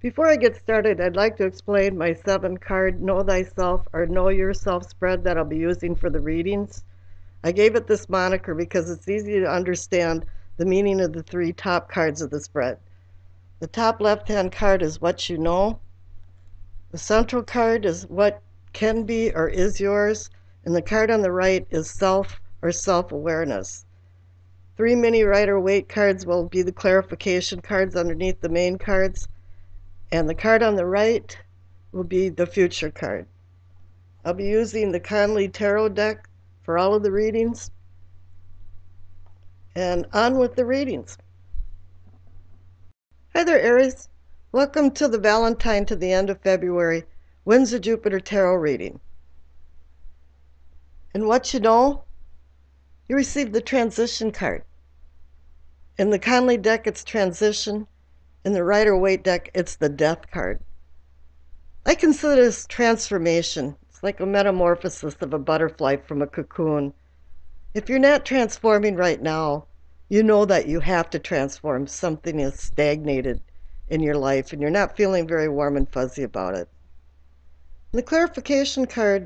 Before I get started, I'd like to explain my 7-card Know Thyself or Know Yourself spread that I'll be using for the readings. I gave it this moniker because it's easy to understand the meaning of the 3 top cards of the spread. The top left-hand card is what you know. The central card is what can be or is yours. And the card on the right is self or self-awareness. 3 mini Rider-Waite cards will be the clarification cards underneath the main cards. And the card on the right will be the future card. I'll be using the Conley Tarot deck for all of the readings. And on with the readings. Hi there, Aries. Welcome to the Valentine to the end of February Winds of Jupiter Tarot reading. And what you know, you received the transition card. In the Conley deck, it's transition. In the Rider-Waite deck, it's the death card. I consider this transformation. It's like a metamorphosis of a butterfly from a cocoon. If you're not transforming right now, you know that you have to transform. Something is stagnated in your life, and you're not feeling very warm and fuzzy about it. And the clarification card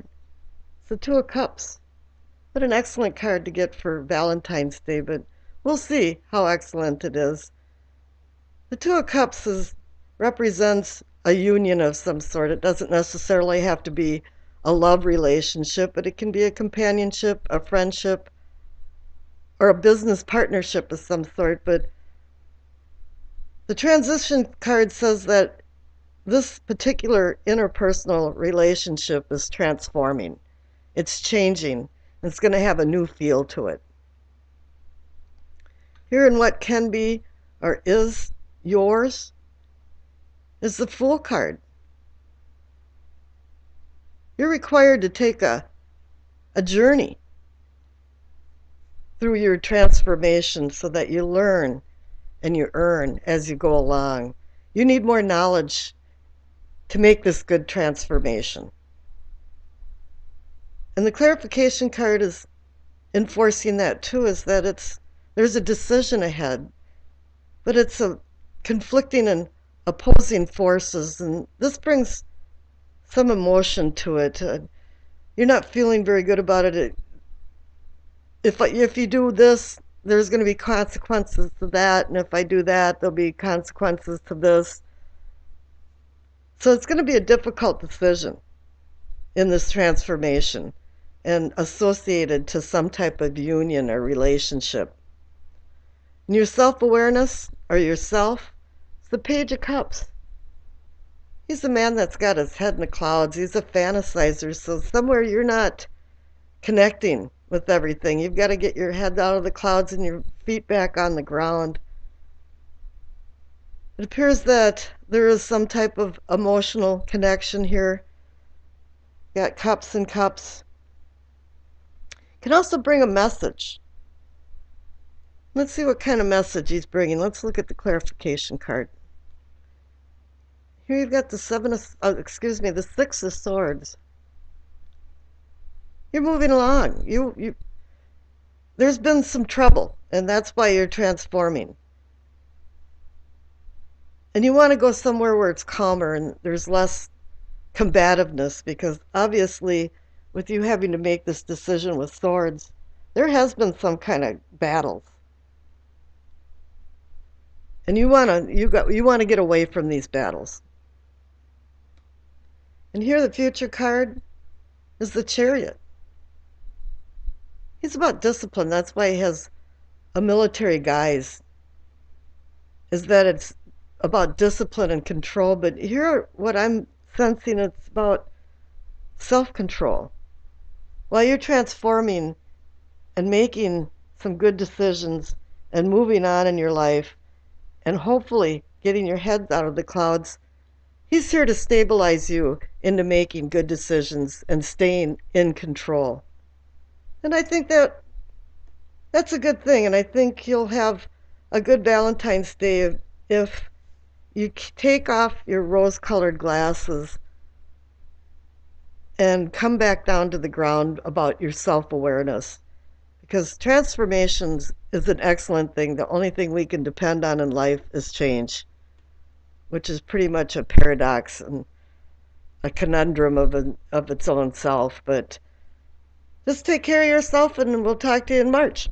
is the 2 of Cups. What an excellent card to get for Valentine's Day, but we'll see how excellent it is. The 2 of Cups represents a union of some sort. It doesn't necessarily have to be a love relationship, but it can be a companionship, a friendship, or a business partnership of some sort. But the transition card says that this particular interpersonal relationship is transforming. It's changing. It's going to have a new feel to it. Here in what can be or is yours is the Fool card. You're required to take a journey through your transformation so that you learn and you earn as you go along. You need more knowledge to make this good transformation. And the clarification card is enforcing that too, is that there's a decision ahead, but it's a conflicting and opposing forces, and this brings some emotion to it. You're not feeling very good about it. If you do this, there's going to be consequences to that, and if I do that, there'll be consequences to this. So it's going to be a difficult decision in this transformation and associated to some type of union or relationship. And your self-awareness or yourself, it's the Page of Cups. He's a man that's got his head in the clouds. He's a fantasizer, so somewhere you're not connecting with everything. You've got to get your head out of the clouds and your feet back on the ground. It appears that there is some type of emotional connection here. Got Cups and Cups. Can also bring a message. Let's see what kind of message he's bringing. Let's look at the clarification card. Here you've got the the 6 of Swords. You're moving along. There's been some trouble, and that's why you're transforming. And you want to go somewhere where it's calmer and there's less combativeness, because obviously with you having to make this decision with swords, there has been some kind of battles. And you want to get away from these battles. And here the future card is the Chariot. He's about discipline. That's why he has a military guise, is that it's about discipline and control. But here, what I'm sensing, it's about self-control. While you're transforming and making some good decisions and moving on in your life and hopefully getting your head out of the clouds, he's here to stabilize you into making good decisions and staying in control. And I think that's a good thing, and I think you'll have a good Valentine's Day if you take off your rose-colored glasses and come back down to the ground about your self-awareness. Because transformations is an excellent thing. The only thing we can depend on in life is change. which is pretty much a paradox and a conundrum of its own self. But just take care of yourself, and we'll talk to you in March.